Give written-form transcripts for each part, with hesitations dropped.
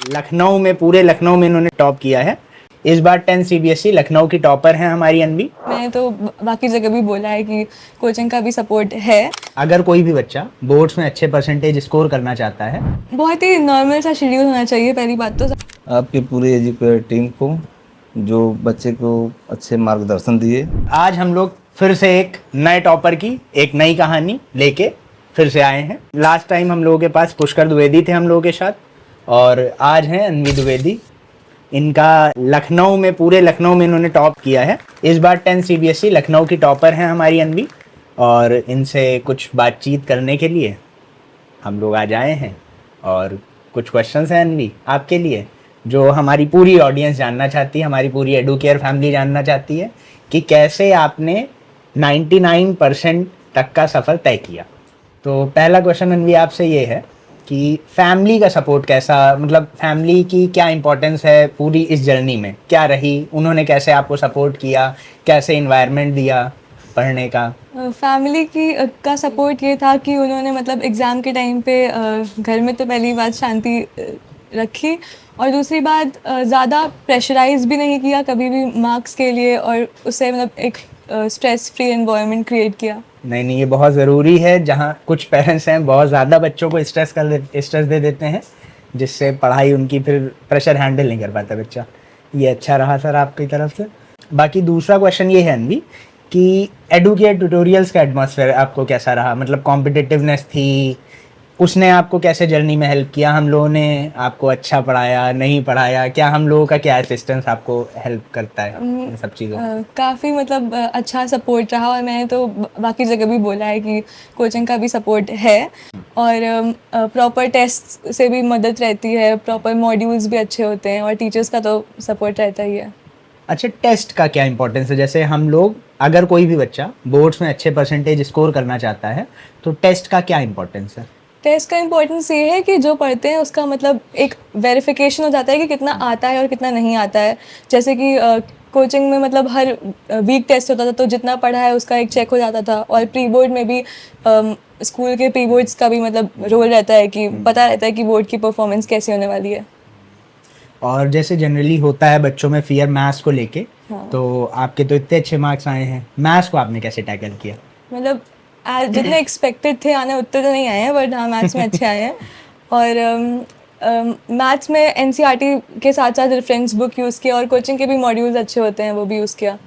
लखनऊ में, पूरे लखनऊ में इन्होंने टॉप किया है। इस बार 10 सीबीएसई लखनऊ की टॉपर है हमारी अनवी। मैंने तो बाकी जगह भी बोला है कि कोचिंग का भी सपोर्ट है। अगर कोई भी बच्चा बोर्ड्स में अच्छे परसेंटेज स्कोर करना चाहता है, बहुत ही नॉर्मल सा शेड्यूल होना चाहिए पहली बात तो। आपकी पूरी एजुकेटर टीम को जो बच्चे को अच्छे मार्गदर्शन दिए। आज हम लोग फिर से एक नए टॉपर की एक नई कहानी लेके फिर से आए हैं। लास्ट टाइम हम लोगों के पास पुष्कर द्विवेदी थे हम लोगों के साथ, और आज हैं अनवी द्विवेदी। इनका लखनऊ में, पूरे लखनऊ में इन्होंने टॉप किया है। इस बार 10 सीबीएसई लखनऊ की टॉपर हैं हमारी अनवी, और इनसे कुछ बातचीत करने के लिए हम लोग आज आए हैं। और कुछ क्वेश्चंस हैं अनवी आपके लिए, जो हमारी पूरी ऑडियंस जानना चाहती है, हमारी पूरी एडुकेयर फैमिली जानना चाहती है कि कैसे आपने 99% तक का सफ़र तय किया। तो पहला क्वेश्चन अनवी आपसे ये है कि फैमिली का सपोर्ट कैसा, मतलब फैमिली की क्या इंपॉर्टेंस है पूरी इस जर्नी में, क्या रही, उन्होंने कैसे आपको सपोर्ट किया, कैसे इन्वायरमेंट दिया पढ़ने का? फैमिली की का सपोर्ट ये था कि उन्होंने मतलब एग्ज़ाम के टाइम पे घर में तो पहली बात शांति रखी, और दूसरी बात ज़्यादा प्रेशराइज भी नहीं किया कभी भी मार्क्स के लिए, और उससे मतलब एक स्ट्रेस फ्री एनवायरनमेंट क्रिएट किया। नहीं, ये बहुत ज़रूरी है। जहाँ कुछ पेरेंट्स हैं बहुत ज़्यादा बच्चों को स्ट्रेस दे देते हैं, जिससे पढ़ाई उनकी फिर प्रेशर हैंडल नहीं कर पाता बच्चा। ये अच्छा रहा सर आपकी तरफ से। बाकी दूसरा क्वेश्चन ये है अनवी कि एडुकेट ट्यूटोरियल्स का एटमॉस्फेयर आपको कैसा रहा, मतलब कॉम्पिटिटिवनेस थी, उसने आपको कैसे जर्नी में हेल्प किया? हम लोगों ने आपको अच्छा पढ़ाया, नहीं पढ़ाया, क्या हम लोगों का क्या असिस्टेंस आपको हेल्प करता है इन सब चीज़ों? काफ़ी मतलब अच्छा सपोर्ट रहा, और मैंने तो बाकी जगह भी बोला है कि कोचिंग का भी सपोर्ट है, और प्रॉपर टेस्ट से भी मदद रहती है, प्रॉपर मॉड्यूल्स भी अच्छे होते हैं, और टीचर्स का तो सपोर्ट रहता ही है। अच्छा, टेस्ट का क्या इंपॉर्टेंस है? जैसे हम लोग, अगर कोई भी बच्चा बोर्ड्स में अच्छे परसेंटेज स्कोर करना चाहता है तो टेस्ट का क्या इंपॉर्टेंस है? टेस्ट का इम्पोर्टेंस ये है कि जो पढ़ते हैं उसका मतलब एक वेरिफिकेशन हो जाता है कि कितना आता है और कितना नहीं आता है। जैसे कि कोचिंग में मतलब हर वीक टेस्ट होता था, तो जितना पढ़ा है उसका एक चेक हो जाता था, और प्री बोर्ड में भी स्कूल के प्री बोर्ड्स का भी मतलब रोल रहता है कि पता रहता है कि बोर्ड की परफॉर्मेंस कैसी होने वाली है। और जैसे जनरली होता है बच्चों में फियर मैथ्स को लेके, हाँ। तो आपके तो इतने अच्छे मार्क्स आए हैं, मैथ्स को आपने कैसे टैकल किया? मतलब जितने एक्सपेक्टेड थे आने उतने तो नहीं आए हैं, बट हाँ मैथ्स में अच्छे आए हैं। और मैथ्स में एनसीईआरटी के साथ साथ रेफरेंस बुक यूज़ किया, और कोचिंग के भी मॉड्यूल्स अच्छे होते हैं वो भी यूज़ किया।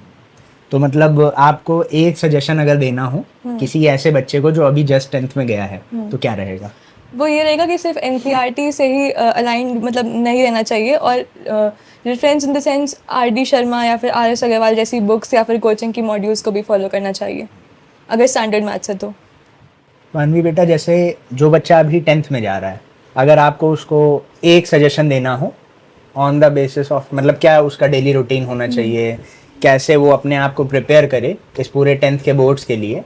तो मतलब आपको एक सजेशन अगर देना हो किसी ऐसे बच्चे को जो अभी जस्ट 10th में गया है, तो क्या रहेगा? वो ये रहेगा कि सिर्फ एनसीईआरटी से ही अलाइंड मतलब नहीं रहना चाहिए, और reference in the sense RD Sharma या फिर आरएस अग्रवाल जैसी बुक्स या फिर कोचिंग की मॉड्यूल्स को भी फॉलो करना चाहिए अगर स्टैंडर्ड मैथ्स है तो। मानवी बेटा, जैसे जो बच्चा अभी 10th में जा रहा है, अगर आपको उसको एक सजेशन देना हो ऑन द बेसिस ऑफ, मतलब क्या उसका डेली रूटीन होना चाहिए, कैसे वो अपने आप को प्रिपेयर करे इस पूरे 10th के बोर्ड्स के लिए,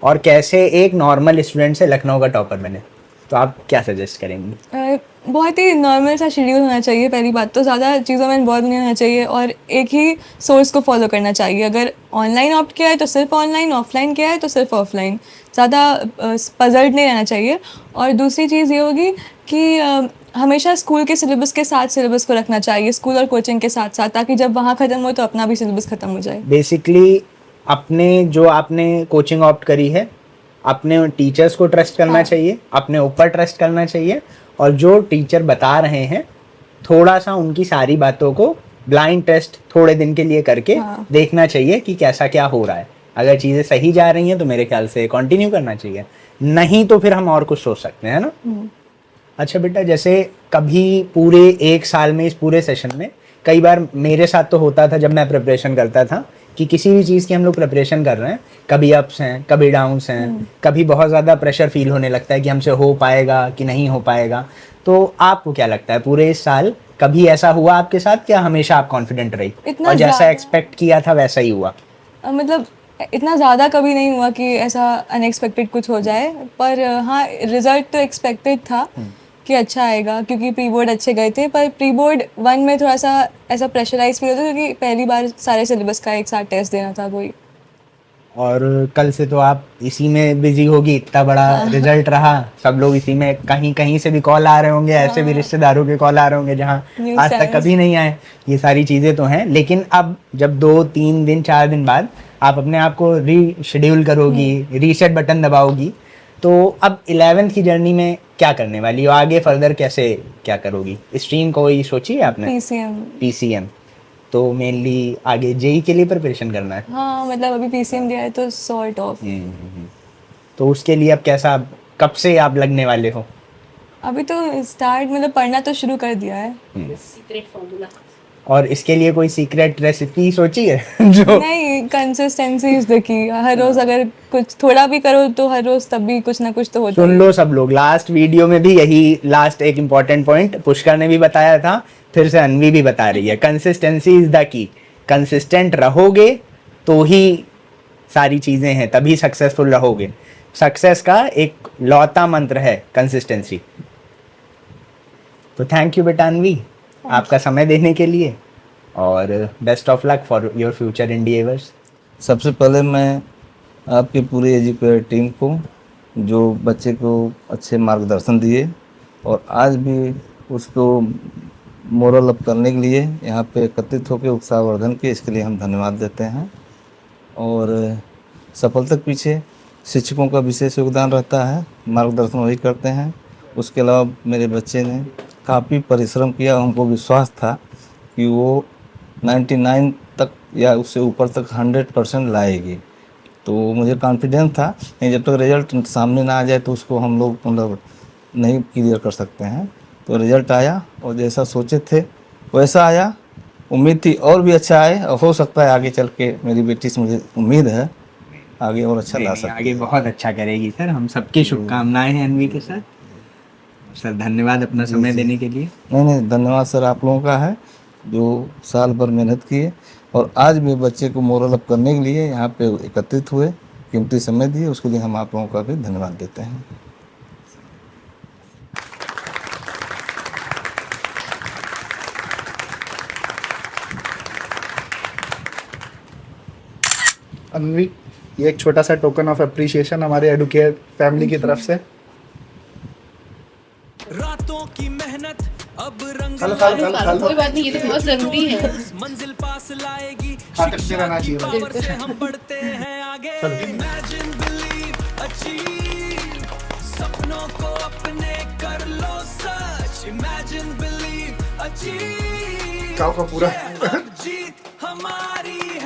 और कैसे एक नॉर्मल स्टूडेंट से लखनऊ का टॉपर बने, तो आप क्या सजेस्ट करेंगी? बहुत ही नॉर्मल सा शेड्यूल होना चाहिए पहली बात तो, ज़्यादा चीज़ों में इन्वॉल्व नहीं होना चाहिए, और एक ही सोर्स को फॉलो करना चाहिए। अगर ऑनलाइन ऑप्ट किया है तो सिर्फ ऑनलाइन, ऑफलाइन किया है तो सिर्फ ऑफलाइन, ज़्यादा पजल्ड नहीं रहना चाहिए। और दूसरी चीज़ ये होगी कि हमेशा स्कूल के सिलेबस के साथ सिलेबस को रखना चाहिए, स्कूल और कोचिंग के साथ साथ, ताकि जब वहाँ ख़त्म हो तो अपना भी सिलेबस ख़त्म हो जाए। बेसिकली अपने जो आपने कोचिंग ऑप्ट करी है, अपने टीचर्स को ट्रस्ट करना चाहिए, अपने ऊपर ट्रस्ट करना चाहिए, और जो टीचर बता रहे हैं थोड़ा सा उनकी सारी बातों को ब्लाइंड टेस्ट थोड़े दिन के लिए करके देखना चाहिए कि कैसा क्या हो रहा है। अगर चीज़ें सही जा रही हैं तो मेरे ख्याल से कंटिन्यू करना चाहिए, नहीं तो फिर हम और कुछ सोच सकते हैं ना। अच्छा बेटा, जैसे कभी पूरे एक साल में, इस पूरे सेशन में, कई बार मेरे साथ तो होता था जब मैं प्रिपरेशन करता था कि किसी भी चीज़ की हम लोग प्रिपरेशन कर रहे हैं, कभी अप्स हैं, कभी डाउन्स हैं, कभी बहुत ज़्यादा प्रेशर फील होने लगता है कि हमसे हो पाएगा कि नहीं हो पाएगा। तो आपको क्या लगता है पूरे इस साल कभी ऐसा हुआ आपके साथ, क्या हमेशा आप कॉन्फिडेंट रही और जैसा एक्सपेक्ट किया था वैसा ही हुआ? मतलब इतना ज़्यादा कभी नहीं हुआ कि ऐसा अनएक्सपेक्टेड कुछ हो जाए, पर हाँ रिज़ल्ट तो एक्सपेक्टेड था कि अच्छा आएगा, क्योंकि प्री बोर्ड अच्छे गए थे। पर प्री बोर्ड 1 में थोड़ा सा ऐसा प्रेशराइज फील होता था, क्योंकि पहली बार सारे सिलेबस का एक साथ टेस्ट देना था कोई। और कल से तो आप इसी में बिजी होगी, इतना बड़ा रिजल्ट रहा, सब लोग इसी में, कहीं कहीं से भी कॉल आ रहे होंगे, ऐसे भी रिश्तेदारों के कॉल आ रहे होंगे जहाँ News आज तक channels। कभी नहीं आए। ये सारी चीज़ें तो हैं, लेकिन अब जब 2-3 दिन 4 दिन बाद आप अपने आप को रीशेड्यूल करोगी, रीसेट बटन दबाओगी, तो अब 11th की जर्नी में क्या करने वाली हो, आगे फर्दर कैसे क्या करोगी? स्ट्रीम कोई सोची है आपने? PCM। PCM, तो मेनली आगे जेई के लिए प्रिपरेशन करना है। हाँ मतलब अभी PCM दिया है तो सॉर्ट ऑफ। तो उसके लिए अब कैसा, कब से आप लगने वाले हो? अभी तो स्टार्ट मतलब पढ़ना तो शुरू कर दिया है। Secret formula. और इसके लिए कोई सीक्रेट रेसिपी सोची है जो? नहीं, कंसिस्टेंसी इज द की। हर रोज अगर कुछ थोड़ा भी करो तो हर रोज तब भी कुछ ना कुछ तो होता सुन ही है। लो सब लोग, लास्ट वीडियो में भी यही लास्ट एक इम्पॉर्टेंट पॉइंट पुष्कर ने भी बताया था, फिर से अनवी भी बता रही है, consistency is the key. Consistent रहोगे तो ही सारी चीजें हैं, तभी सक्सेसफुल रहोगे। सक्सेस का एक लौता मंत्र है कंसिस्टेंसी। तो थैंक यू बेटा अनवी, आपका समय देने के लिए, और best of luck for your future endeavours. सबसे पहले मैं आपकी पूरी एजुकेटेड टीम को, जो बच्चे को अच्छे मार्गदर्शन दिए और आज भी उसको मोरल अप करने के लिए यहाँ पे एकत्रित होकर उत्साहवर्धन के, इसके लिए हम धन्यवाद देते हैं। और सफलता के पीछे शिक्षकों का विशेष योगदान रहता है, मार्गदर्शन वही करते हैं। उसके अलावा मेरे बच्चे ने काफ़ी परिश्रम किया, हमको विश्वास था कि वो 99 तक या उससे ऊपर तक 100% लाएगी, तो मुझे कॉन्फिडेंस था। नहीं, जब तक रिजल्ट सामने ना आ जाए तो उसको हम लोग मतलब नहीं क्लियर कर सकते हैं। तो रिजल्ट आया और जैसा सोचे थे वैसा आया। उम्मीद थी और भी अच्छा आए, और हो सकता है आगे चल के, मेरी बेटी से मुझे उम्मीद है आगे और अच्छा ला सकती है। आगे बहुत अच्छा करेगी सर, हम सबकी शुभकामनाएं हैं अनवी के साथ। सर धन्यवाद अपना समय देने के लिए। नहीं, धन्यवाद सर आप लोगों का है, जो साल भर मेहनत किए और आज भी बच्चे को मोरल अप करने के लिए यहाँ पे एकत्रित हुए, कीमती समय दिए, उसके लिए हम आप लोगों का भी धन्यवाद देते हैं। अनवी, ये एक छोटा सा टोकन ऑफ अप्रिशिएशन हमारे एडुकेट फैमिली की तरफ से। रातों की मेहनत अब रंग खा लो। कोई बात नहीं, ये तो बहुत जरूरी है। मंजिल पास लाएगी, टकते रहना चाहिए। पावर से हम बढ़ते हैं आगे। इमेजिन बिलीव अचीव, सपनों को अपने कर लो सच। इमेजिन बिलीव अचीव, खाओ पूरा। जीत हमारी